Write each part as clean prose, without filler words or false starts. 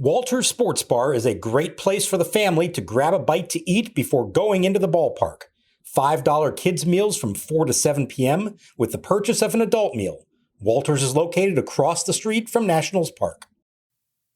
Walter's Sports Bar is a great place for the family to grab a bite to eat before going into the ballpark. $5 kids meals from 4 to 7 p.m. with the purchase of an adult meal. Walter's is located across the street from Nationals Park.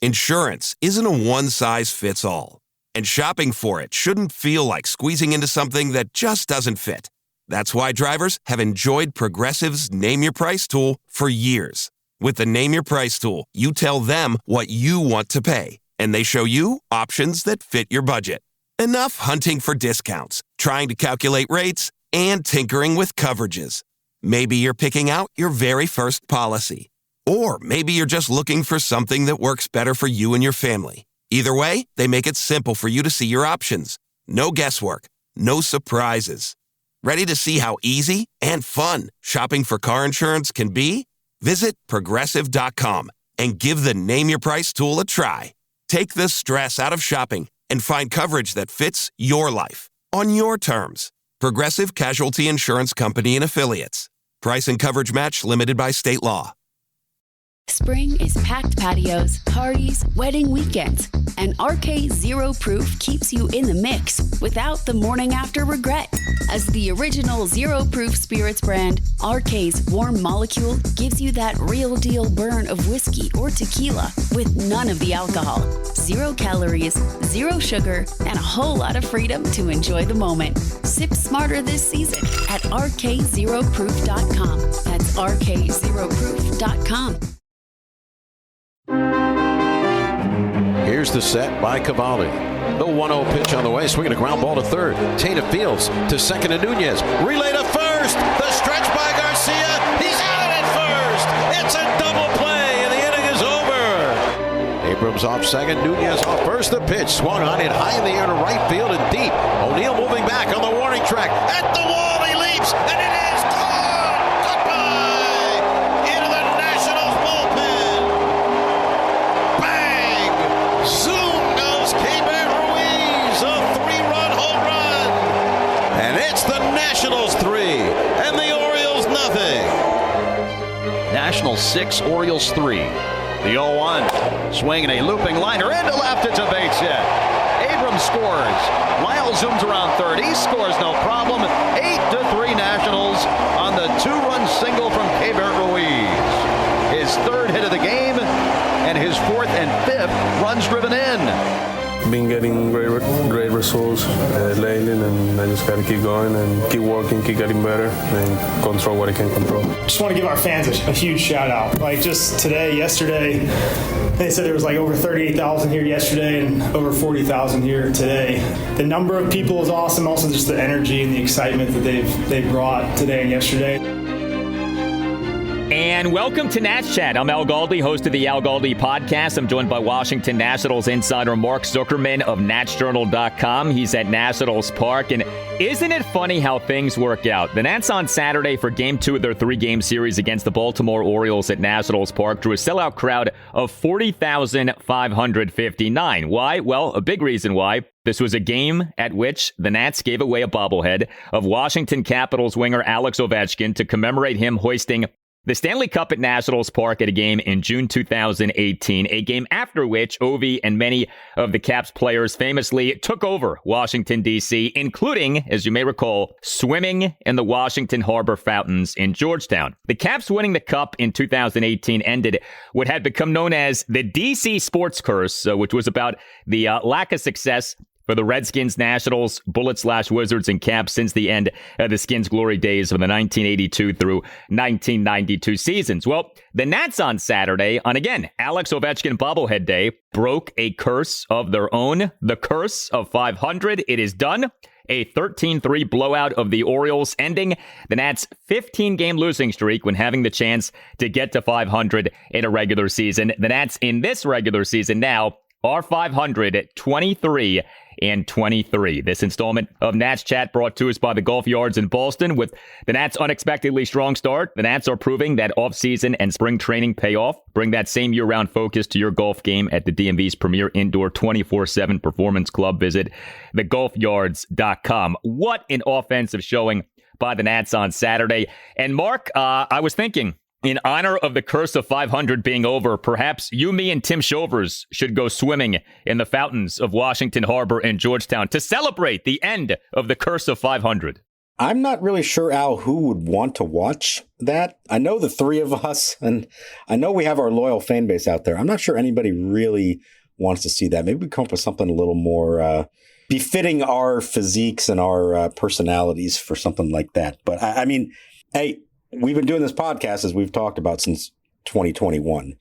Insurance isn't a one-size-fits-all, and shopping for it shouldn't feel like squeezing into something that just doesn't fit. That's why drivers have enjoyed Progressive's Name Your Price tool for years. With the Name Your Price tool, you tell them what you want to pay, and they show you options that fit your budget. Enough hunting for discounts, trying to calculate rates, and tinkering with coverages. Maybe you're picking out your very first policy. Or maybe you're just looking for something that works better for you and your family. Either way, they make it simple for you to see your options. No guesswork, no surprises. Ready to see how easy and fun shopping for car insurance can be? Visit Progressive.com and give the Name Your Price tool a try. Take the stress out of shopping and find coverage that fits your life on your terms. Progressive Casualty Insurance Company and Affiliates. Price and coverage match limited by state law. Spring is packed patios, parties, wedding weekends, and RK Zero Proof keeps you in the mix without the morning after regret. As the original Zero Proof Spirits brand, RK's warm molecule gives you that real deal burn of whiskey or tequila with none of the alcohol. 0 calories, 0 sugar, and a whole lot of freedom to enjoy the moment. Sip smarter this season at rkzeroproof.com. That's rkzeroproof.com. Here's the set by Cavalli. The 1-0 pitch on the way, swinging a ground ball to third. Tata fields to second and Nunez. Relay to first. The stretch by Garcia. He's out at first. It's a double play, and the inning is over. Abrams off second. Nunez off first. The pitch swung on it high in the air to right field and deep. O'Neill moving back on the warning track. At the wall, he leaps, and it is gone. Goodbye. Into the Nationals bullpen. Bang! Zoom goes Keibert Ruiz, a 3-run home run. And it's the Nationals 3 and the Orioles nothing. Nationals 6, Orioles 3. The 0-1. Swinging a looping liner into left. It's a base hit. Abrams scores. Lyle zooms around third. He scores no problem. 8-3 Nationals on the 2-run single from Keibert Ruiz. His third hit of the game and his 4th and 5th runs driven in. Been getting great results lately, and I just got to keep going and keep working, keep getting better, and control what I can control. Just want to give our fans a huge shout out. Like just today, yesterday, they said there was like over 38,000 here yesterday and over 40,000 here today. The number of people is awesome. Also, just the energy and the excitement that they brought today and yesterday. And welcome to Nats Chat. I'm Al Galdi, host of the Al Galdi podcast. I'm joined by Washington Nationals insider Mark Zuckerman of natschatpodcast.com. He's at Nationals Park. And isn't it funny how things work out? The Nats on Saturday for Game 2 of their 3-game series against the Baltimore Orioles at Nationals Park drew a sellout crowd of 40,559. Why? Well, a big reason why. This was a game at which the Nats gave away a bobblehead of Washington Capitals winger Alex Ovechkin to commemorate him hoisting the Stanley Cup at Nationals Park at a game in June 2018, a game after which Ovi and many of the Caps players famously took over Washington, D.C., including, as you may recall, swimming in the Washington Harbor fountains in Georgetown. The Caps winning the Cup in 2018 ended what had become known as the D.C. Sports Curse, which was about the lack of success for the Redskins, Nationals, Bullets/Wizards, and Caps since the end of the Skins' glory days of the 1982 through 1992 seasons. Well, the Nats on Saturday, on again, Alex Ovechkin Bobblehead Day, broke a curse of their own, the curse of 500. It is done. A 13-3 blowout of the Orioles, ending the Nats' 15-game losing streak when having the chance to get to 500 in a regular season. The Nats in this regular season now are 500 at 23 and 23. This installment of Nats Chat brought to us by the Golf Yards in Boston. With the Nats' unexpectedly strong start, the Nats are proving that offseason and spring training pay off. Bring that same year-round focus to your golf game at the DMV's premier indoor 24/7 performance club. Visit thegolfyards.com. What an offensive showing by the Nats on Saturday. And Mark, I was thinking, in honor of the curse of 500 being over, perhaps you, me, and Tim Shovers should go swimming in the fountains of Washington Harbor and Georgetown to celebrate the end of the curse of 500. I'm not really sure, Al, who would want to watch that. I know the three of us, and I know we have our loyal fan base out there. I'm not sure anybody really wants to see that. Maybe we come up with something a little more befitting our physiques and our personalities for something like that. But I mean, hey, we've been doing this podcast, as we've talked about, since 2021.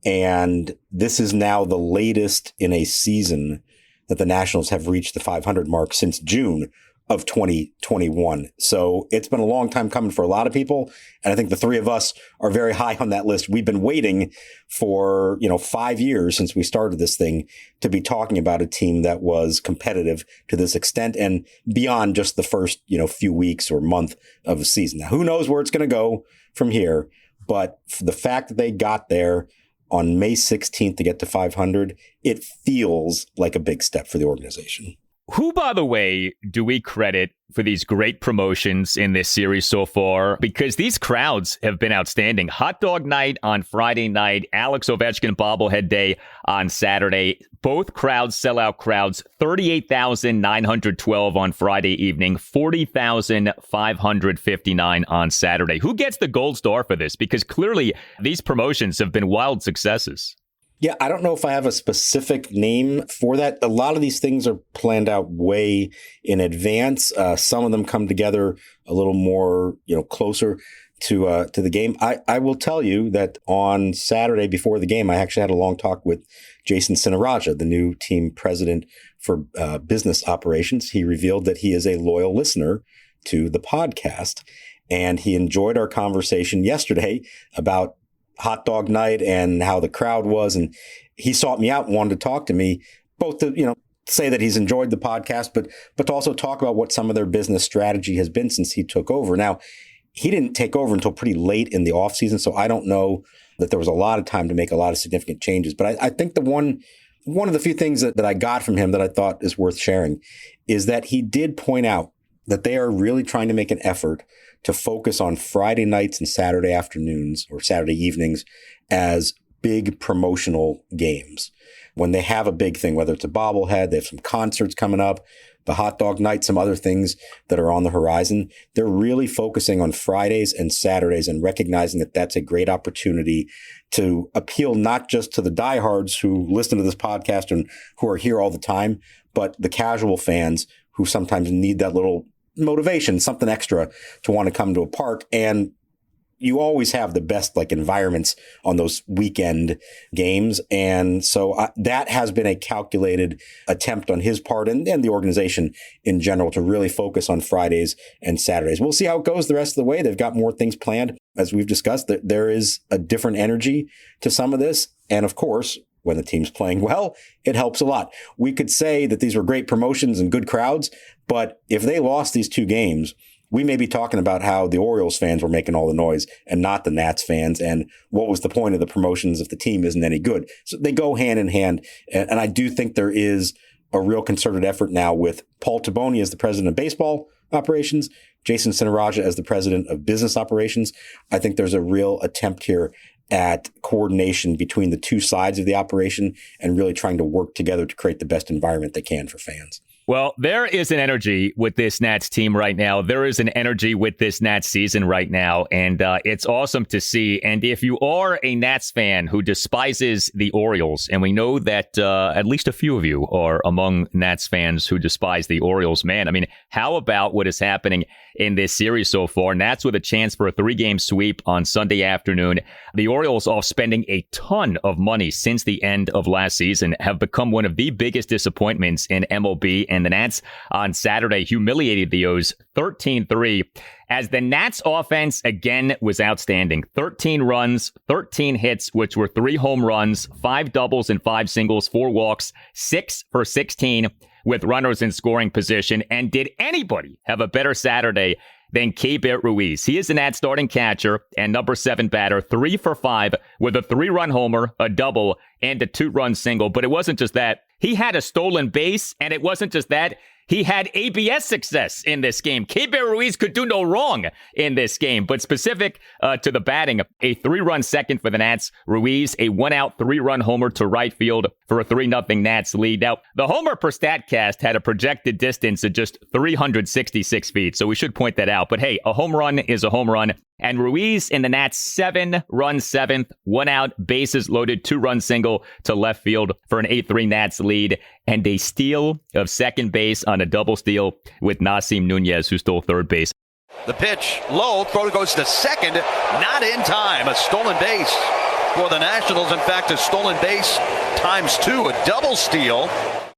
And this is now the latest in a season that the Nationals have reached the 500 mark since June of 2021. So it's been a long time coming for a lot of people. And I think the three of us are very high on that list. We've been waiting for, 5 years since we started this thing to be talking about a team that was competitive to this extent and beyond just the first, few weeks or month of the season. Now, who knows where it's going to go from here, but the fact that they got there on May 16th to get to 500, it feels like a big step for the organization. Who, by the way, do we credit for these great promotions in this series so far? Because these crowds have been outstanding. Hot Dog Night on Friday night, Alex Ovechkin Bobblehead Day on Saturday. Both crowds, sellout crowds, 38,912 on Friday evening, 40,559 on Saturday. Who gets the gold star for this? Because clearly these promotions have been wild successes. Yeah, I don't know if I have a specific name for that. A lot of these things are planned out way in advance. Some of them come together a little more, closer to the game. I will tell you that on Saturday before the game, I actually had a long talk with Jason Sinaraja, the new team president for business operations. He revealed that he is a loyal listener to the podcast, and he enjoyed our conversation yesterday about Hot Dog Night and how the crowd was. And he sought me out and wanted to talk to me, both to, say that he's enjoyed the podcast, but to also talk about what some of their business strategy has been since he took over. Now, he didn't take over until pretty late in the offseason, so I don't know that there was a lot of time to make a lot of significant changes. But I think the one of the few things that I got from him that I thought is worth sharing is that he did point out that they are really trying to make an effort to focus on Friday nights and Saturday afternoons or Saturday evenings as big promotional games. When they have a big thing, whether it's a bobblehead, they have some concerts coming up, the Hot Dog Night, some other things that are on the horizon, they're really focusing on Fridays and Saturdays and recognizing that that's a great opportunity to appeal not just to the diehards who listen to this podcast and who are here all the time, but the casual fans who sometimes need that little motivation, something extra to want to come to a park. And you always have the best environments on those weekend games. And so that has been a calculated attempt on his part and the organization in general to really focus on Fridays and Saturdays. We'll see how it goes the rest of the way. They've got more things planned. As we've discussed, there is a different energy to some of this. And of course, when the team's playing well, it helps a lot. We could say that these were great promotions and good crowds, but if they lost these two games, we may be talking about how the Orioles fans were making all the noise and not the Nats fans. And what was the point of the promotions if the team isn't any good? So they go hand in hand. And I do think there is a real concerted effort now with Paul Taboni as the president of baseball operations, Jason Sinaraja as the president of business operations. I think there's a real attempt here at coordination between the two sides of the operation and really trying to work together to create the best environment they can for fans. Well, there is an energy with this Nats team right now. There is an energy with this Nats season right now, and it's awesome to see. And if you are a Nats fan who despises the Orioles, and we know that at least a few of you are among Nats fans who despise the Orioles, man, I mean, how about what is happening in this series so far? Nats with a chance for a 3-game sweep on Sunday afternoon. The Orioles, off spending a ton of money since the end of last season, have become one of the biggest disappointments in MLB, and the Nats on Saturday humiliated the O's 13-3 as the Nats offense again was outstanding. 13 runs, 13 hits, which were 3 home runs, 5 doubles and 5 singles, 4 walks, 6 for 16 with runners in scoring position. And did anybody have a better Saturday than Keibert Ruiz? He is the Nats starting catcher and number 7 batter, 3 for 5 with a 3-run homer, a double, and a 2-run single. But it wasn't just that. He had a stolen base, and it wasn't just that. He had ABS success in this game. Keibert Ruiz could do no wrong in this game. But specific to the batting, a 3-run second for the Nats. Ruiz, a 1-out 3-run homer to right field for a 3-0 Nats lead. Now, the homer per StatCast had a projected distance of just 366 feet, so we should point that out. But hey, a home run is a home run. And Ruiz in the Nats 7-run 7th, 1-out, bases loaded, 2-run single to left field for an 8-3 Nats lead, and a steal of second base on a double steal with Nasim Nunez, who stole third base. The pitch low, throw goes to second, not in time. A stolen base for the Nationals. In fact, a stolen base times 2, a double steal.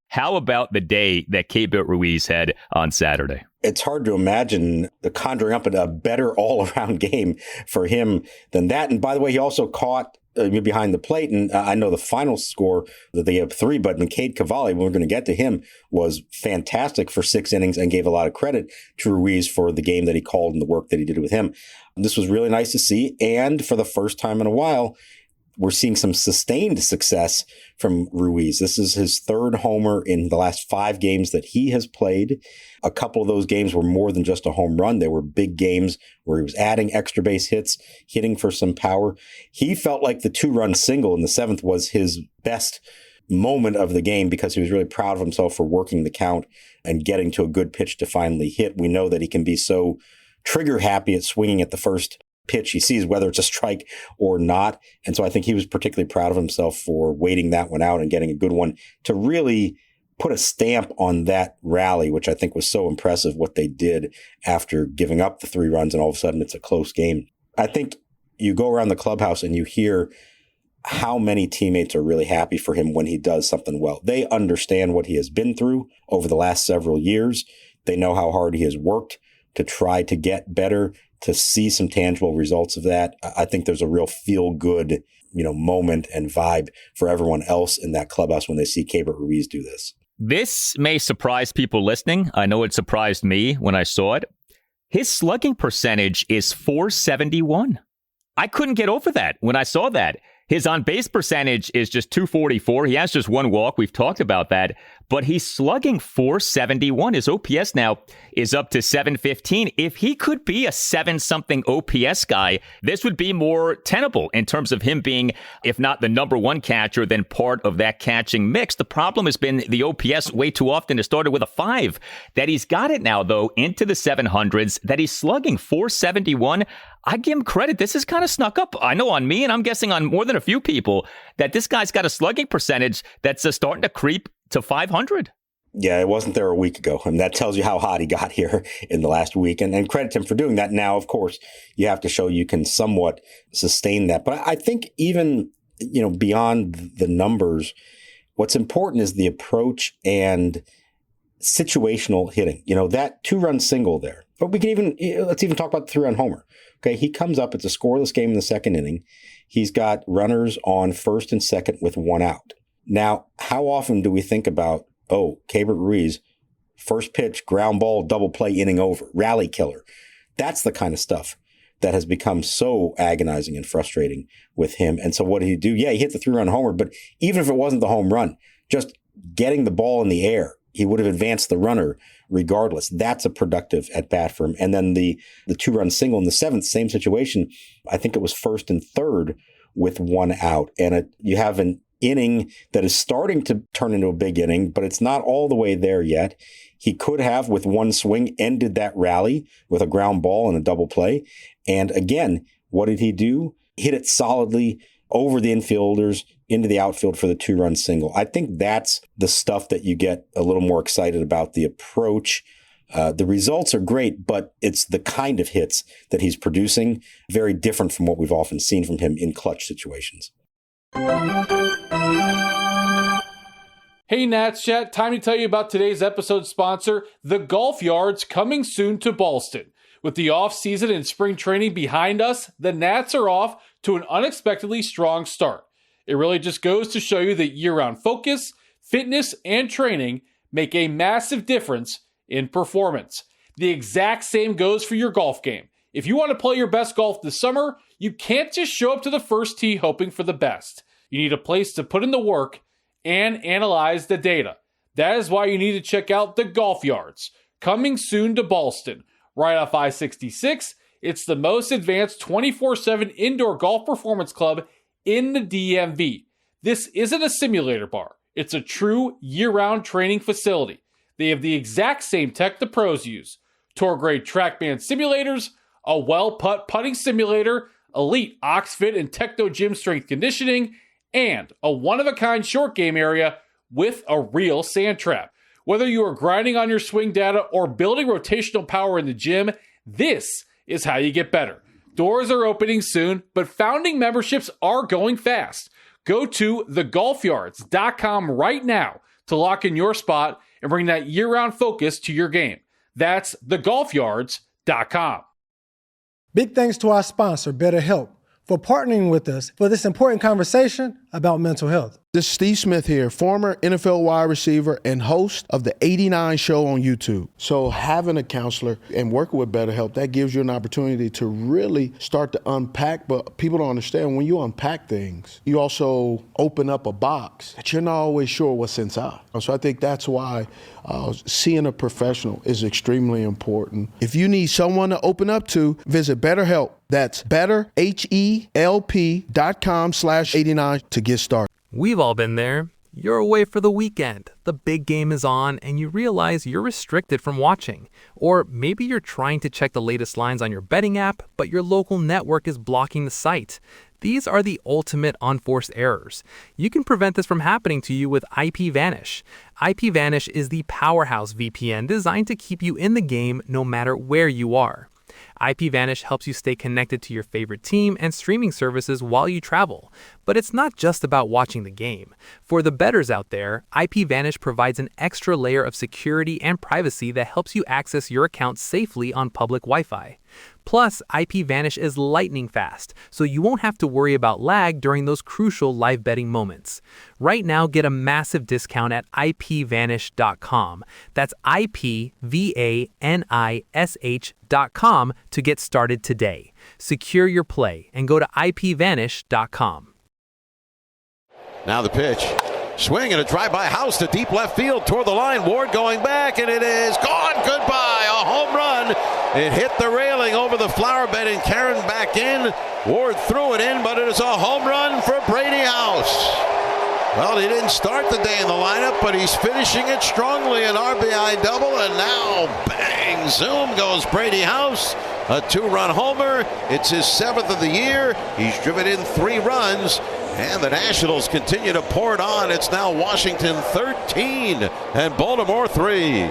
How about the day that Keibert Ruiz had on Saturday? It's hard to imagine conjuring up a better all-around game for him than that. And by the way, he also caught behind the plate. And I know the final score that they have 3, but Cade Cavalli, when we're going to get to him, was fantastic for 6 innings and gave a lot of credit to Ruiz for the game that he called and the work that he did with him. This was really nice to see. And for the first time in a while, we're seeing some sustained success from Ruiz. This is his 3rd homer in the last 5 games that he has played. A couple of those games were more than just a home run. They were big games where he was adding extra base hits, hitting for some power. He felt like the 2-run single in the 7th was his best moment of the game because he was really proud of himself for working the count and getting to a good pitch to finally hit. We know that he can be so trigger happy at swinging at the first pitch he sees, whether it's a strike or not. And so I think he was particularly proud of himself for waiting that one out and getting a good one to really put a stamp on that rally, which I think was so impressive what they did after giving up the 3 runs and all of a sudden it's a close game. I think you go around the clubhouse and you hear how many teammates are really happy for him when he does something well. They understand what he has been through over the last several years. They know how hard he has worked to try to get better, to see some tangible results of that. I think there's a real feel-good, moment and vibe for everyone else in that clubhouse when they see Keibert Ruiz do this. This may surprise people listening. I know it surprised me when I saw it. His slugging percentage is .471. I couldn't get over that when I saw that. His on-base percentage is just .244. He has just 1 walk. We've talked about that. But he's slugging .471. His OPS now is up to .715. If he could be a 7-something OPS guy, this would be more tenable in terms of him being, if not the number 1 catcher, then part of that catching mix. The problem has been the OPS way too often. It started with a 5. That he's got it now, though, into the 700s, that he's slugging .471. I give him credit. This has kind of snuck up, I know, on me, and I'm guessing on more than a few people, that this guy's got a slugging percentage that's starting to creep to 500. Yeah, it wasn't there a week ago. And that tells you how hot he got here in the last week. And credit him for doing that. Now, of course, you have to show you can somewhat sustain that. But I think even, beyond the numbers, what's important is the approach and situational hitting. That 2-run single there. But let's even talk about the 3-run homer. Okay, he comes up. It's a scoreless game in the 2nd inning. He's got runners on 1st and 2nd with 1 out. Now, how often do we think about, Keibert Ruiz, first pitch, ground ball, double play, inning over, rally killer? That's the kind of stuff that has become so agonizing and frustrating with him. And so what did he do? Yeah, he hit the 3-run homer, but even if it wasn't the home run, just getting the ball in the air, he would have advanced the runner regardless. That's a productive at-bat for him. And then the 2-run single in the 7th, same situation. I think it was 1st and 3rd with 1 out. And you have an inning that is starting to turn into a big inning, but it's not all the way there yet. He could have, with 1 swing, ended that rally with a ground ball and a double play. And again, what did he do? Hit it solidly over the infielders into the outfield for the 2-run single. I think that's the stuff that you get a little more excited about, the approach. The results are great, but it's the kind of hits that he's producing, very different from what we've often seen from him in clutch situations. Hey Nats Chat, time to tell you about today's episode sponsor, the Golf Yards, coming soon to Ballston. With the off-season and spring training behind us, the Nats are off to an unexpectedly strong start. It really just goes to show you that year-round focus, fitness, and training make a massive difference in performance. The exact same goes for your golf game. If you want to play your best golf this summer, you can't just show up to the first tee hoping for the best. You need a place to put in the work and analyze the data. That is why you need to check out the Golf Yards, coming soon to Ballston. Right off I-66, it's the most advanced 24/7 indoor golf performance club in the DMV. This isn't a simulator bar. It's a true year-round training facility. They have the exact same tech the pros use. Tour-grade TrackMan simulators, a well-putt putting simulator, elite OxFit and Techno Gym strength conditioning, and a one-of-a-kind short game area with a real sand trap. Whether you are grinding on your swing data or building rotational power in the gym, this is how you get better. Doors are opening soon, but founding memberships are going fast. Go to thegolfyards.com right now to lock in your spot and bring that year-round focus to your game. That's thegolfyards.com. Big thanks to our sponsor, BetterHelp, for partnering with us for this important conversation about mental health. This is Steve Smith here, former NFL wide receiver and host of the 89 show on YouTube. So having a counselor and working with BetterHelp, that gives you an opportunity to really start to unpack, but people don't understand when you unpack things, you also open up a box that you're not always sure what's inside. So I think that's why seeing a professional is extremely important. If you need someone to open up to, visit BetterHelp. That's betterhelp.com/89 to get started. We've all been there. You're away for the weekend. The big game is on, and you realize you're restricted from watching. Or maybe you're trying to check the latest lines on your betting app, but your local network is blocking the site. These are the ultimate unforced errors. You can prevent this from happening to you with IPVanish. IPVanish is the powerhouse VPN designed to keep you in the game no matter where you are. IPVanish helps you stay connected to your favorite team and streaming services while you travel. But it's not just about watching the game. For the bettors out there, IPVanish provides an extra layer of security and privacy that helps you access your account safely on public Wi-Fi. Plus, IPVanish is lightning fast, so you won't have to worry about lag during those crucial live betting moments. Right now, get a massive discount at IPVanish.com. That's IPVANISH.com to get started today. Secure your play and go to IPVanish.com. Now the pitch. Swing and a drive-by House to deep left field toward the line. Ward going back, and it is gone. Goodbye. A home run. It hit the railing over the flower bed and Karen back in. Ward threw it in, but it is a home run for Brady House. Well, he didn't start the day in the lineup, but he's finishing it strongly. An RBI double, and now, bang, zoom goes Brady House. A two-run homer. It's his 7th of the year. He's driven in 3 runs. And the Nationals continue to pour it on. It's now Washington 13 and Baltimore 3.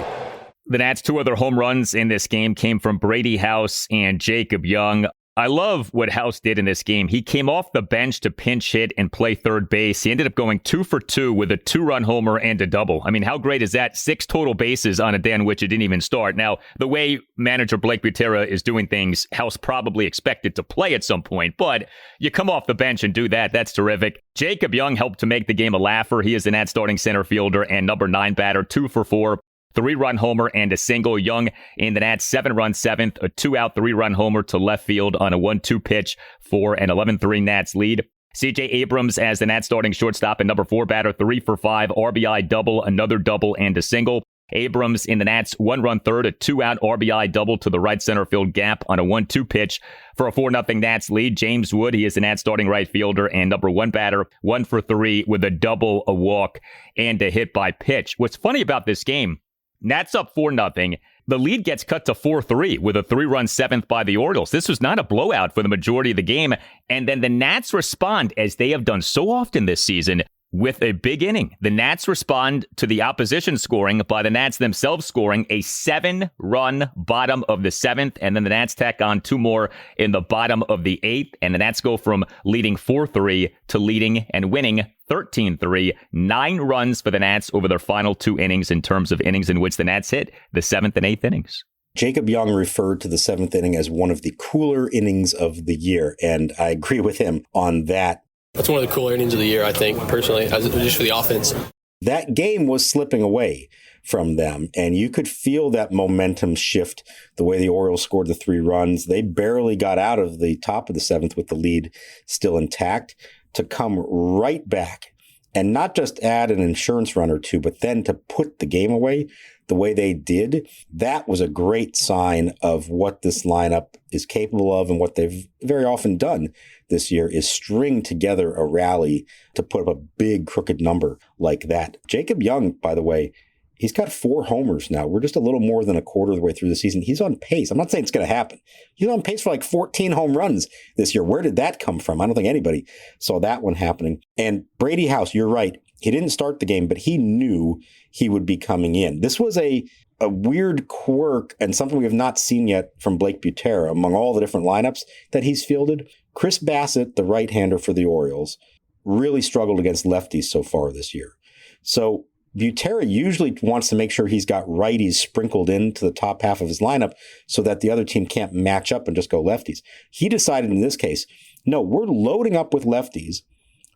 The Nats' 2 other home runs in this game came from Brady House and Jacob Young. I love what House did in this game. He came off the bench to pinch hit and play third base. He ended up going 2 for 2 with a 2-run homer and a double. I mean, how great is that? 6 total bases on a day in which it didn't even start. Now, the way manager Blake Butera is doing things, House probably expected to play at some point, but you come off the bench and do that. That's terrific. Jacob Young helped to make the game a laugher. He is the Nats starting center fielder and number 9 batter, 2 for 4. 3-run homer and a single. Young in the Nats 7-run 7th, a 2-out 3-run homer to left field on a 1-2 pitch for an 11-3 Nats lead. C.J. Abrams as the Nats starting shortstop and number 4 batter, 3 for 5, RBI double, another double and a single. Abrams in the Nats 1-run third, a 2-out RBI double to the right center field gap on a 1-2 pitch for a 4-0 Nats lead. James Wood, he is the Nats starting right fielder and number 1 batter, 1 for 3 with a double, a walk, and a hit by pitch. What's funny about this game, Nats up 4-0. The lead gets cut to 4-3 with a 3-run 7th by the Orioles. This was not a blowout for the majority of the game. And then the Nats respond, as they have done so often this season, with a big inning. The Nats respond to the opposition scoring by the Nats themselves scoring a 7-run bottom of the 7th, and then the Nats tack on 2 more in the bottom of the 8th, and the Nats go from leading 4-3 to leading and winning 13-3. 9 runs for the Nats over their final 2 innings in terms of innings in which the Nats hit the 7th and 8th innings. Jacob Young referred to the 7th inning as one of the cooler innings of the year, and I agree with him on that. That's one of the cooler innings of the year, I think, personally, just for the offense. That game was slipping away from them, and you could feel that momentum shift the way the Orioles scored the 3 runs. They barely got out of the top of the 7th with the lead still intact to come right back and not just add an insurance run or two, but then to put the game away the way they did, that was a great sign of what this lineup is capable of, and what they've very often done this year is string together a rally to put up a big crooked number like that. Jacob Young, by the way, he's got 4 homers now. We're just a little more than a quarter of the way through the season. He's on pace. I'm not saying it's going to happen. He's on pace for like 14 home runs this year. Where did that come from? I don't think anybody saw that one happening. And Brady House, you're right. He didn't start the game, but he knew he would be coming in. This was a weird quirk and something we have not seen yet from Blake Butera among all the different lineups that he's fielded. Chris Bassett, the right-hander for the Orioles, really struggled against lefties so far this year. So Butera usually wants to make sure he's got righties sprinkled into the top half of his lineup so that the other team can't match up and just go lefties. He decided in this case, no, we're loading up with lefties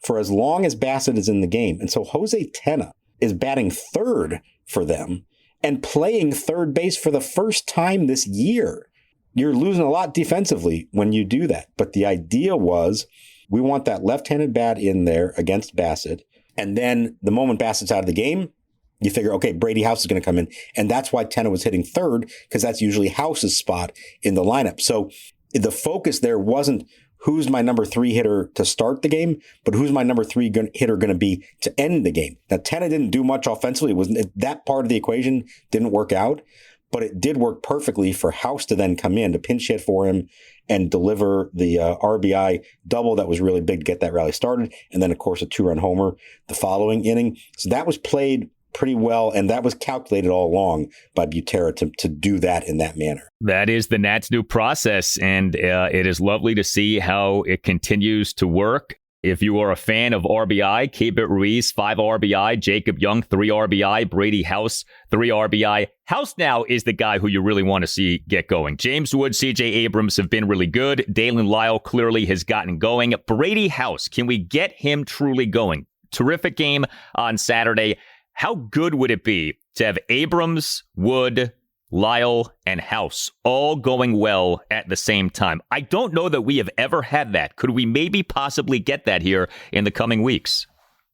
for as long as Bassett is in the game. And so Jose Tena is batting third for them and playing third base for the first time this year. You're losing a lot defensively when you do that. But the idea was we want that left-handed bat in there against Bassett. And then the moment Bassett's out of the game, you figure, okay, Brady House is going to come in. And that's why Tena was hitting third, because that's usually House's spot in the lineup. So the focus there wasn't who's my number 3 hitter to start the game, but who's my number 3 hitter going to be to end the game. Now, Tena didn't do much offensively. That part of the equation didn't work out, but it did work perfectly for House to then come in to pinch hit for him and deliver the RBI double that was really big to get that rally started. And then, of course, a 2-run homer the following inning. So that was played pretty well, and that was calculated all along by Butera to do that in that manner. That is the Nats' new process, and it is lovely to see how it continues to work. If you are a fan of RBI, Keibert Ruiz, 5 RBI, Jacob Young, 3 RBI, Brady House, 3 RBI. House now is the guy who you really want to see get going. James Wood, CJ Abrams have been really good. Dalen Lyle clearly has gotten going. Brady House, can we get him truly going? Terrific game on Saturday. How good would it be to have Abrams, Wood, Lyle, and House all going well at the same time? I don't know that we have ever had that. Could we maybe possibly get that here in the coming weeks?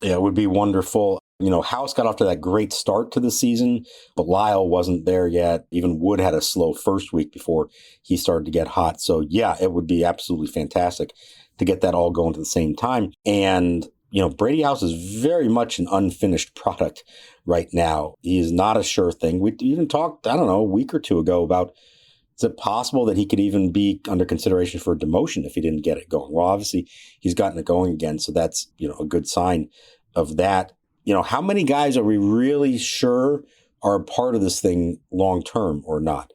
Yeah, it would be wonderful. You know, House got off to that great start to the season, but Lyle wasn't there yet. Even Wood had a slow first week before he started to get hot. So, yeah, it would be absolutely fantastic to get that all going at the same time. And you know, Brady House is very much an unfinished product right now. He is not a sure thing. We even talked, I don't know, a week or two ago about, is it possible that he could even be under consideration for a demotion if he didn't get it going? Well, obviously, he's gotten it going again, so that's, you know, a good sign of that. You know, how many guys are we really sure are a part of this thing long term or not?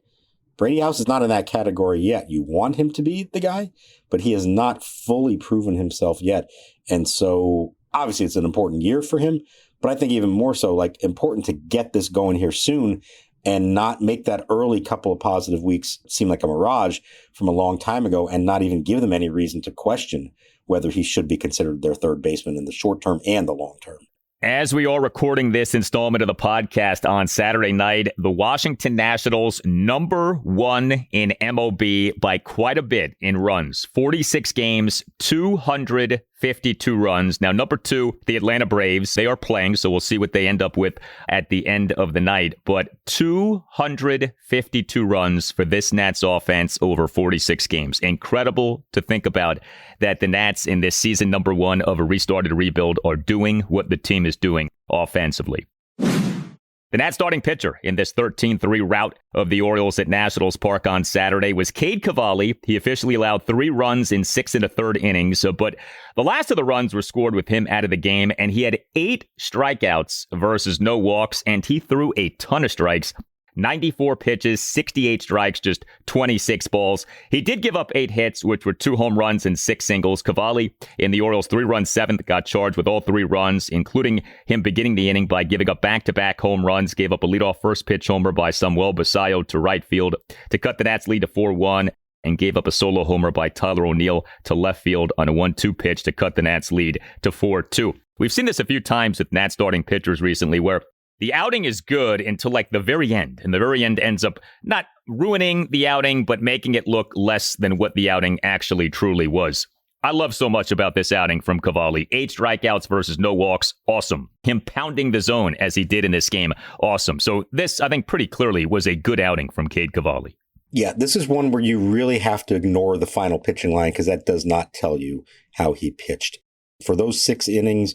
Brady House is not in that category yet. You want him to be the guy, but he has not fully proven himself yet. And so obviously it's an important year for him, but I think even more so, like, important to get this going here soon and not make that early couple of positive weeks seem like a mirage from a long time ago and not even give them any reason to question whether he should be considered their third baseman in the short term and the long term. As we are recording this installment of the podcast on Saturday night, the Washington Nationals number 1 in MLB by quite a bit in runs. 46 games, 252 runs. Now, number 2, the Atlanta Braves. They are playing, so we'll see what they end up with at the end of the night. But 252 runs for this Nats offense over 46 games. Incredible to think about that the Nats in this season number 1 of a restarted rebuild are doing what the team is doing offensively. The Nats starting pitcher in this 13-3 rout of the Orioles at Nationals Park on Saturday was Cade Cavalli. He officially allowed 3 runs in 6 1/3 innings, but the last of the runs were scored with him out of the game, and he had 8 strikeouts versus no walks, and he threw a ton of strikes. 94 pitches, 68 strikes, just 26 balls. He did give up 8 hits, which were 2 home runs and 6 singles. Cavalli, in the Orioles' 3-run 7th, got charged with all 3 runs, including him beginning the inning by giving up back-to-back home runs, gave up a leadoff first-pitch homer by Samuel Basallo to right field to cut the Nats' lead to 4-1, and gave up a solo homer by Tyler O'Neill to left field on a 1-2 pitch to cut the Nats' lead to 4-2. We've seen this a few times with Nats starting pitchers recently, where the outing is good until like the very end, and the very end ends up not ruining the outing, but making it look less than what the outing actually truly was. I love so much about this outing from Cavalli. 8 strikeouts versus no walks. Awesome. Him pounding the zone as he did in this game. Awesome. So this, I think, pretty clearly was a good outing from Cade Cavalli. Yeah, this is one where you really have to ignore the final pitching line because that does not tell you how he pitched. For those 6 innings,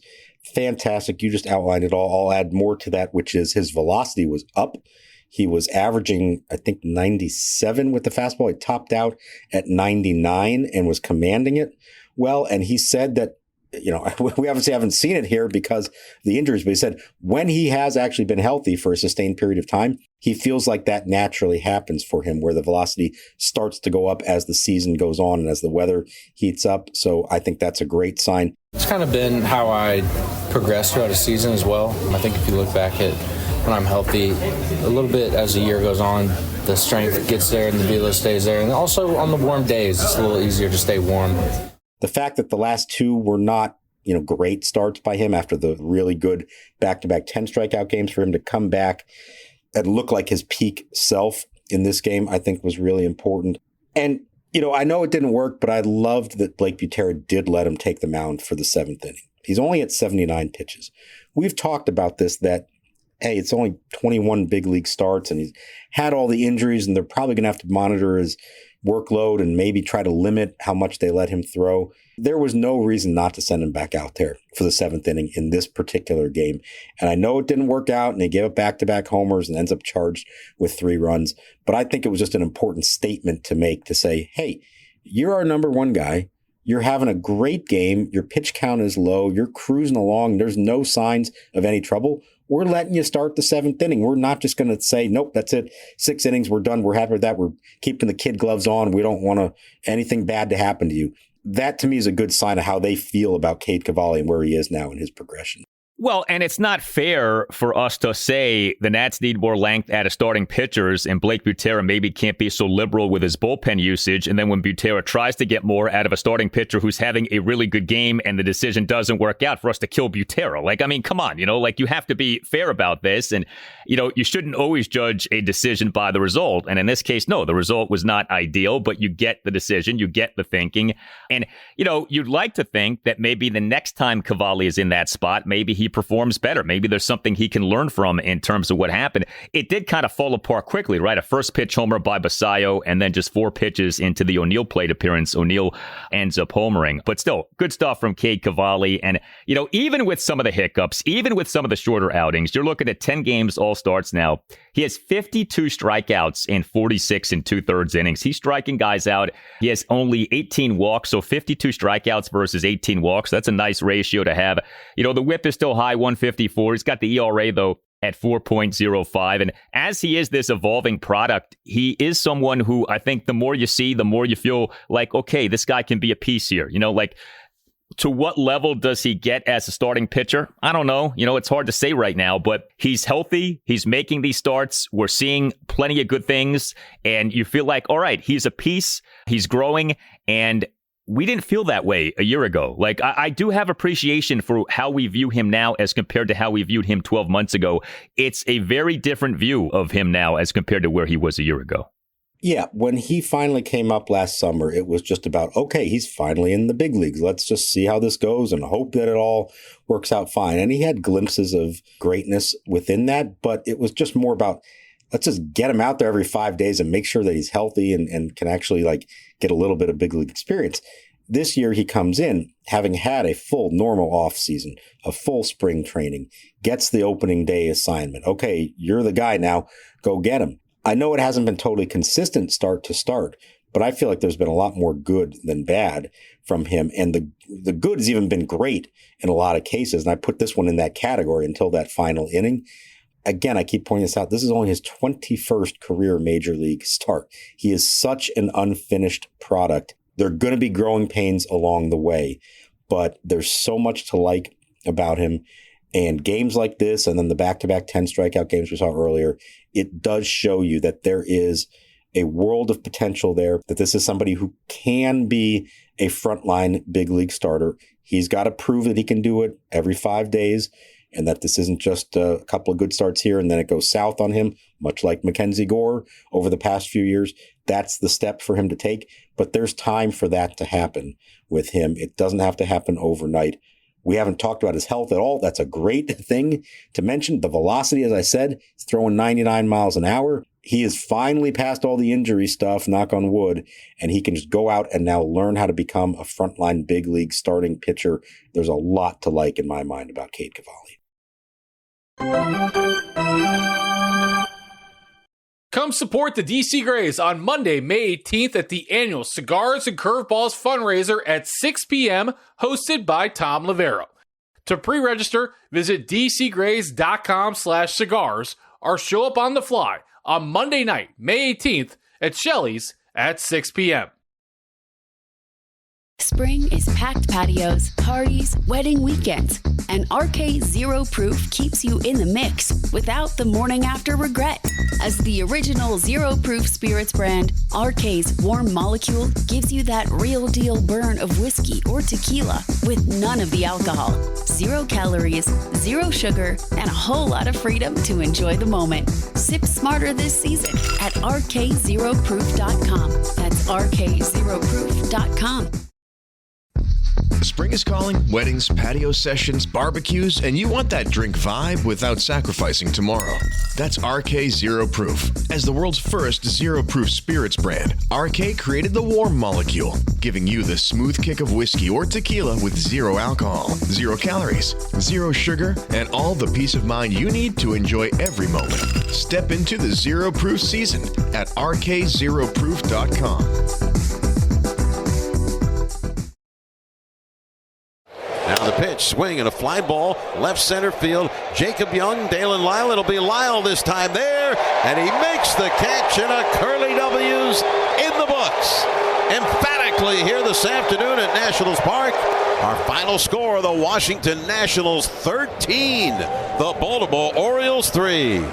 fantastic. You just outlined it all. I'll add more to that, which is his velocity was up. He was averaging, I think, 97 with the fastball. He topped out at 99 and was commanding it well. And he said that, we obviously haven't seen it here because of the injuries, but he said when he has actually been healthy for a sustained period of time, he feels like that naturally happens for him, where the velocity starts to go up as the season goes on and as the weather heats up. So I think that's a great sign. It's kind of been how I progressed throughout a season as well. I think if you look back at when I'm healthy, a little bit as the year goes on, the strength gets there and the velo stays there. And also on the warm days, it's a little easier to stay warm. The fact that the last 2 were not, great starts by him after the really good back-to-back 10 strikeout games, for him to come back and look like his peak self in this game, I think was really important. And, I know it didn't work, but I loved that Blake Butera did let him take the mound for the 7th inning. He's only at 79 pitches. We've talked about this, that hey, it's only 21 big league starts and he's had all the injuries and they're probably going to have to monitor his workload and maybe try to limit how much they let him throw. There was no reason not to send him back out there for the 7th inning in this particular game. And I know it didn't work out and they gave up back-to-back homers and ends up charged with 3 runs. But I think it was just an important statement to make, to say, hey, you're our number 1 guy. You're having a great game. Your pitch count is low. You're cruising along. There's no signs of any trouble. We're letting you start the 7th inning. We're not just going to say, nope, that's it. 6 innings, we're done. We're happy with that. We're keeping the kid gloves on. We don't want anything bad to happen to you. That, to me, is a good sign of how they feel about Cade Cavalli and where he is now in his progression. Well, and it's not fair for us to say the Nats need more length out of starting pitchers and Blake Butera maybe can't be so liberal with his bullpen usage. And then when Butera tries to get more out of a starting pitcher who's having a really good game and the decision doesn't work out, for us to kill Butera. Come on, you have to be fair about this. And, you shouldn't always judge a decision by the result. And in this case, no, the result was not ideal, but you get the decision, you get the thinking. And, you'd like to think that maybe the next time Cavalli is in that spot, maybe he performs better. Maybe there's something he can learn from in terms of what happened. It did kind of fall apart quickly, right? A first pitch homer by Basayo, and then just 4 pitches into the O'Neill plate appearance, O'Neill ends up homering. But still, good stuff from Cade Cavalli. And, even with some of the hiccups, even with some of the shorter outings, you're looking at 10 games, all starts now. He has 52 strikeouts in 46 and 2/3 innings. He's striking guys out. He has only 18 walks, so 52 strikeouts versus 18 walks. That's a nice ratio to have. The whip is still high, 154. He's got the ERA, though, at 4.05. And as he is this evolving product, he is someone who I think the more you see, the more you feel like, okay, this guy can be a piece here. To what level does he get as a starting pitcher? I don't know. It's hard to say right now, but he's healthy. He's making these starts. We're seeing plenty of good things. And you feel like, all right, he's a piece. He's growing. And we didn't feel that way a year ago. I do have appreciation for how we view him now as compared to how we viewed him 12 months ago. It's a very different view of him now as compared to where he was a year ago. Yeah, when he finally came up last summer, it was just about, okay, he's finally in the big leagues. Let's just see how this goes and hope that it all works out fine. And he had glimpses of greatness within that, but it was just more about, let's just get him out there every 5 days and make sure that he's healthy and can actually get a little bit of big league experience. This year he comes in having had a full normal off season, a full spring training, gets the opening day assignment. Okay, you're the guy now, go get him. I know it hasn't been totally consistent start to start, but I feel like there's been a lot more good than bad from him. And the good has even been great in a lot of cases. And I put this one in that category until that final inning. Again, I keep pointing this out. This is only his 21st career major league start. He is such an unfinished product. There are going to be growing pains along the way, but there's so much to like about him. And games like this, and then the back-to-back 10 strikeout games we saw earlier, it does show you that there is a world of potential there, that this is somebody who can be a frontline big league starter. He's got to prove that he can do it every 5 days, and that this isn't just a couple of good starts here and then it goes south on him, much like Mackenzie Gore over the past few years. that's the step for him to take. But there's time for that to happen with him. It doesn't have to happen overnight. We haven't talked about his health at all. That's a great thing to mention. The velocity, as I said, is throwing 99 miles an hour. He is finally past all the injury stuff, knock on wood, and he can just go out and now learn how to become a frontline big league starting pitcher. There's a lot to like in my mind about Cade Cavalli. Come support the DC Grays on Monday, May 18th at the annual Cigars and Curveballs fundraiser at 6 p.m. hosted by Tom Lavero. To pre-register, visit dcgrays.com/cigars or show up on the fly on Monday night, May 18th at Shelley's at 6 p.m. Spring is packed patios, parties, wedding weekends, and RK Zero Proof keeps you in the mix without the morning after regret. As the original Zero Proof Spirits brand, RK's Warm Molecule gives you that real deal burn of whiskey or tequila with none of the alcohol, 0 calories, 0 sugar, and a whole lot of freedom to enjoy the moment. Sip smarter this season at rkzeroproof.com. That's rkzeroproof.com. Spring is calling, weddings, patio sessions, barbecues, and you want that drink vibe without sacrificing tomorrow. That's RK Zero Proof. As the world's first Zero Proof spirits brand, RK created the Warm Molecule, giving you the smooth kick of whiskey or tequila with 0 alcohol, 0 calories, 0 sugar, and all the peace of mind you need to enjoy every moment. Step into the Zero Proof season at rkzeroproof.com. Now the pitch, swing and a fly ball, left center field. Jacob Young, Dalen Lyle. It'll be Lyle this time there, and he makes the catch, and a Curly W's in the books. Emphatically here this afternoon at Nationals Park. Our final score, the Washington Nationals 13, the Baltimore Orioles 3.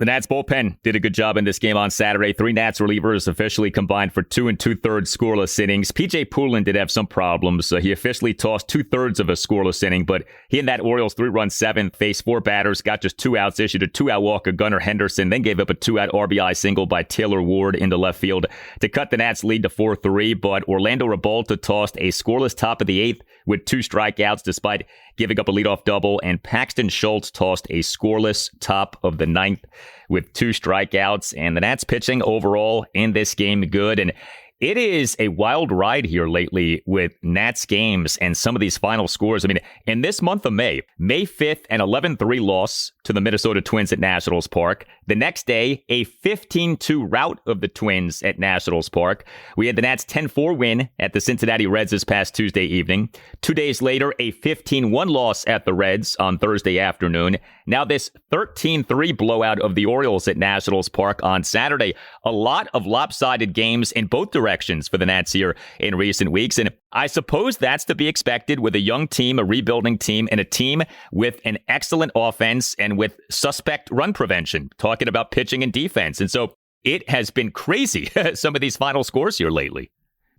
The Nats bullpen did a good job in this game on Saturday. 3 Nats relievers officially combined for 2 2/3 scoreless innings. P.J. Poulin did have some problems. He officially tossed 2/3 of a scoreless inning, but he and that Orioles 3-run 7th faced 4 batters, got just 2 outs, issued a 2-out walk of Gunnar Henderson, then gave up a 2-out RBI single by Taylor Ward into left field to cut the Nats lead to 4-3. But Orlando Revolta tossed a scoreless top of the 8th with 2 strikeouts despite giving up a leadoff double, and Paxton Schultz tossed a scoreless top of the 9th with 2 strikeouts. And the Nats pitching overall in this game good. And it is a wild ride here lately with Nats games and some of these final scores. I mean, in this month of May 5th, an 11-3 loss to the Minnesota Twins at Nationals Park. The next day, a 15-2 rout of the Twins at Nationals Park. We had the Nats 10-4 win at the Cincinnati Reds this past Tuesday evening. 2 days later, a 15-1 loss at the Reds on Thursday afternoon. Now this 13-3 blowout of the Orioles at Nationals Park on Saturday. A lot of lopsided games in both directions for the Nats here in recent weeks. And I suppose that's to be expected with a young team, a rebuilding team, and a team with an excellent offense and with suspect run prevention, talking about pitching and defense. And so it has been crazy, some of these final scores here lately.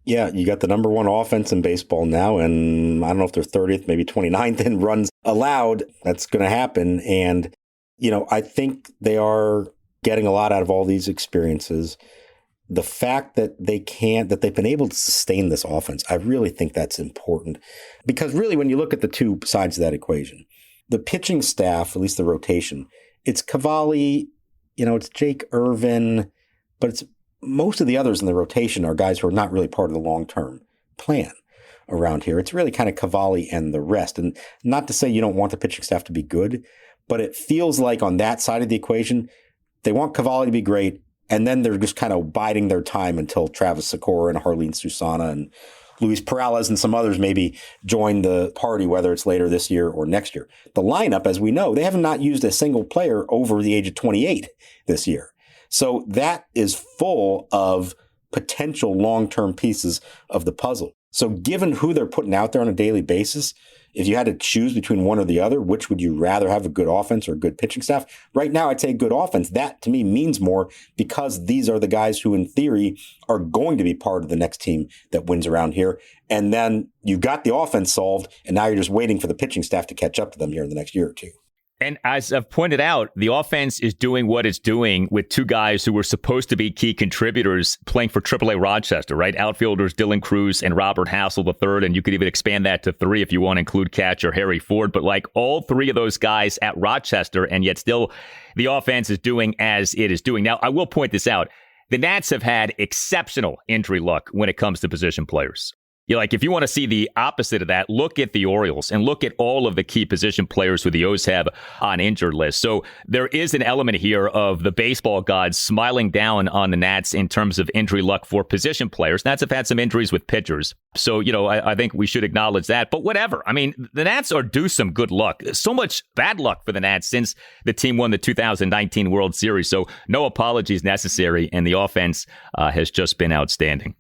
Yeah, you got the number 1 offense in baseball now, and I don't know if they're 30th, maybe 29th in runs allowed. That's going to happen. And, you know, I think they are getting a lot out of all these experiences. The fact that they've been able to sustain this offense, I really think that's important. Because really, when you look at the 2 sides of that equation, the pitching staff, at least the rotation, it's Cavalli, it's Jake Irvin, but it's most of the others in the rotation are guys who are not really part of the long-term plan around here. It's really kind of Cavalli and the rest. And not to say you don't want the pitching staff to be good, but it feels like on that side of the equation, they want Cavalli to be great, and then they're just kind of biding their time until Travis Sikora and Harleen Susana and Luis Perales and some others maybe join the party, whether it's later this year or next year. The lineup, as we know, they have not used a single player over the age of 28 this year. So that is full of potential long-term pieces of the puzzle. So given who they're putting out there on a daily basis, if you had to choose between one or the other, which would you rather have, a good offense or a good pitching staff? Right now, I'd say good offense. That, to me, means more because these are the guys who, in theory, are going to be part of the next team that wins around here. And then you've got the offense solved, and now you're just waiting for the pitching staff to catch up to them here in the next year or two. And as I've pointed out, the offense is doing what it's doing with two guys who were supposed to be key contributors playing for AAA Rochester, right? Outfielders Dylan Cruz and Robert Hassel III, and you could even expand that to 3 if you want to include catcher Harry Ford. But like all 3 of those guys at Rochester, and yet still the offense is doing as it is doing. Now, I will point this out. The Nats have had exceptional injury luck when it comes to position players. If you want to see the opposite of that, look at the Orioles and look at all of the key position players who the O's have on injured list. So there is an element here of the baseball gods smiling down on the Nats in terms of injury luck for position players. Nats have had some injuries with pitchers. So, I think we should acknowledge that. But whatever. I mean, the Nats are due some good luck. So much bad luck for the Nats since the team won the 2019 World Series. So no apologies necessary. And the offense has just been outstanding.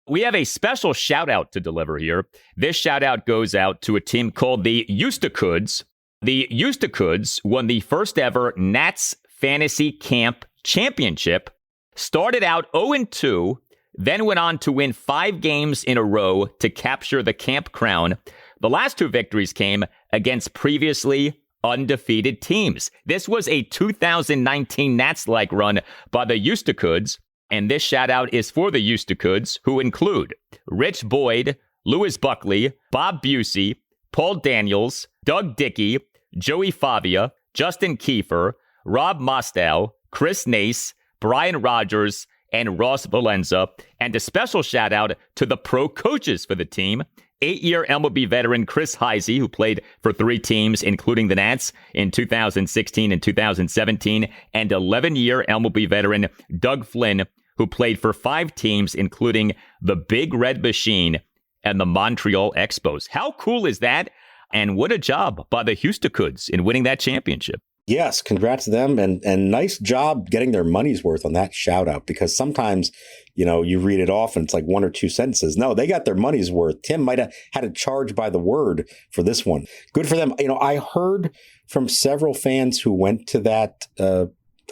We have a special shout out to deliver here. This shout out goes out to a team called the Houston. The Houston won the first ever Nats Fantasy Camp Championship, started out 0-2, then went on to win 5 games in a row to capture the camp crown. The last 2 victories came against previously undefeated teams. This was a 2019 Nats-like run by the Houston. And this shout out is for the Houston, who include Rich Boyd, Lewis Buckley, Bob Busey, Paul Daniels, Doug Dickey, Joey Favia, Justin Kiefer, Rob Mostow, Chris Nace, Brian Rogers, and Ross Valenza. And a special shout out to the pro coaches for the team. 8-year MLB veteran Chris Heisey, who played for 3 teams, including the Nats in 2016 and 2017, and 11-year MLB veteran Doug Flynn, who played for 5 teams, including the Big Red Machine and the Montreal Expos. How cool is that? And what a job by the Houston in winning that championship. Yes, congrats to them, and nice job getting their money's worth on that shout out, because sometimes, you read it off and it's like 1 or 2 sentences. No, they got their money's worth. Tim might have had a charge by the word for this one. Good for them. I heard from several fans who went to that, I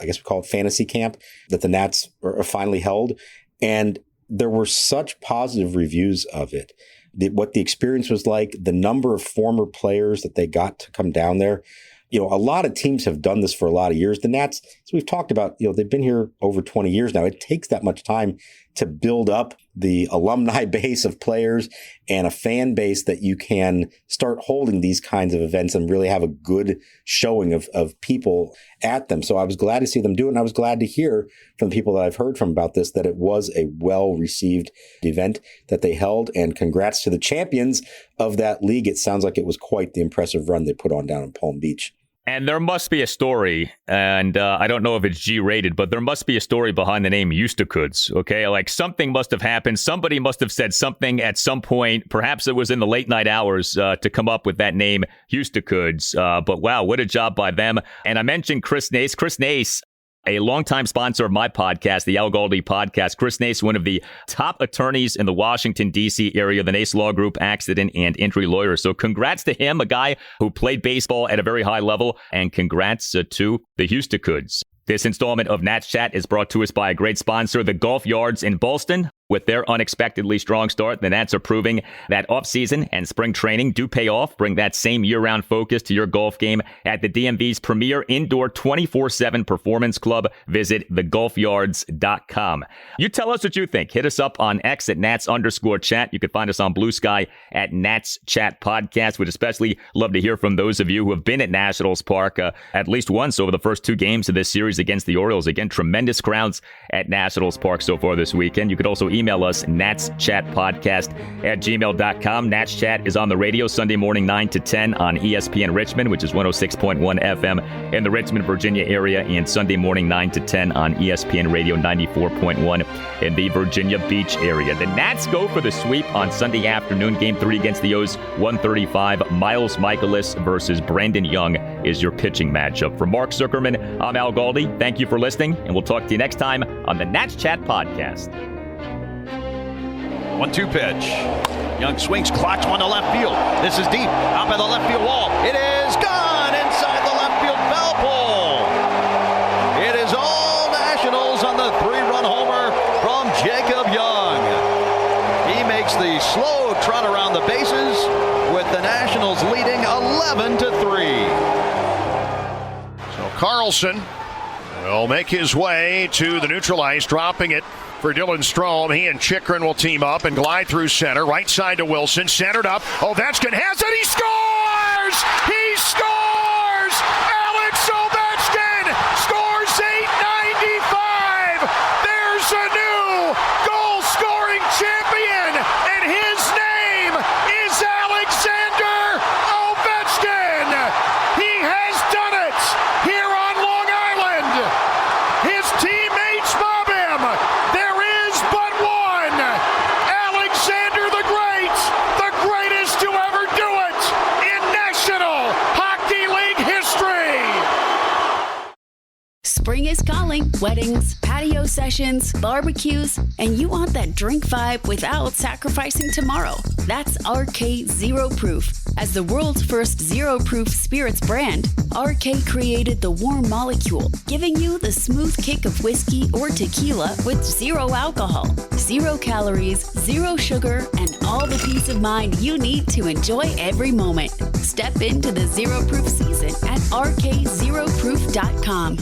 guess we call it fantasy camp, that the Nats are finally held, and there were such positive reviews of it. What the experience was like, the number of former players that they got to come down there. A lot of teams have done this for a lot of years. The Nats, as we've talked about, they've been here over 20 years now. It takes that much time to build up the alumni base of players and a fan base that you can start holding these kinds of events and really have a good showing of people at them. So I was glad to see them do it. And I was glad to hear from the people that I've heard from about this, that it was a well-received event that they held. And congrats to the champions of that league. It sounds like it was quite the impressive run they put on down in Palm Beach. And there must be a story, and I don't know if it's G-rated, but there must be a story behind the name Houston, okay? Like something must have happened. Somebody must have said something at some point. Perhaps it was in the late night hours to come up with that name, Houston. But wow, what a job by them. And I mentioned Chris Nace. Chris Nace, a longtime sponsor of my podcast, the Al Galdi podcast. Chris Nace, one of the top attorneys in the Washington, D.C. area, the Nace Law Group, accident and injury lawyer. So congrats to him, a guy who played baseball at a very high level, and congrats to the Houston. This installment of Nats Chat is brought to us by a great sponsor, the Golf Yards in Ballston. With their unexpectedly strong start, the Nats are proving that offseason and spring training do pay off. Bring that same year-round focus to your golf game at the DMV's premier indoor 24/7 performance club. Visit thegolfyards.com. You tell us what you think. Hit us up on X at Nats_chat. You can find us on Blue Sky at Nats Chat Podcast. We'd especially love to hear from those of you who have been at Nationals Park at least once over the first 2 games of this series against the Orioles. Again, tremendous crowds at Nationals Park so far this weekend. You could also email us, natschatpodcast@gmail.com. Nats Chat is on the radio Sunday morning 9 to 10 on ESPN Richmond, which is 106.1 FM in the Richmond, Virginia area, and Sunday morning 9 to 10 on ESPN Radio 94.1 in the Virginia Beach area. The Nats go for the sweep on Sunday afternoon. Game 3 against the O's, 1:35. Miles Michaelis versus Brandon Young is your pitching matchup. For Mark Zuckerman, I'm Al Galdi. Thank you for listening, and we'll talk to you next time on the Nats Chat Podcast. 1-2 pitch. Young swings, clocks one to left field. This is deep, out by the left field wall. It is gone inside the left field foul pole. It is all Nationals on the 3-run homer from Jacob Young. He makes the slow trot around the bases with the Nationals leading 11-3. Carlson will make his way to the neutral ice, dropping it for Dylan Strome. He and Chikrin will team up and glide through center. Right side to Wilson. Centered up. Ovechkin has it. He scores! He scores! Alex Ovechkin scores 895. There's a new goal-scoring champion, and his name is Alexander Ovechkin. He has done it here on Long Island. His teammates mob him. There is but one. Alexander the Great, the greatest to ever do it in National Hockey League history. Spring is calling. Weddings, patio sessions, barbecues, and you want that drink vibe without sacrificing tomorrow. That's RK Zero Proof. As the world's first zero-proof spirits brand, RK created the warm molecule, giving you the smooth kick of whiskey or tequila with zero alcohol, 0 calories, 0 sugar, and all the peace of mind you need to enjoy every moment. Step into the zero-proof season at rkzeroproof.com.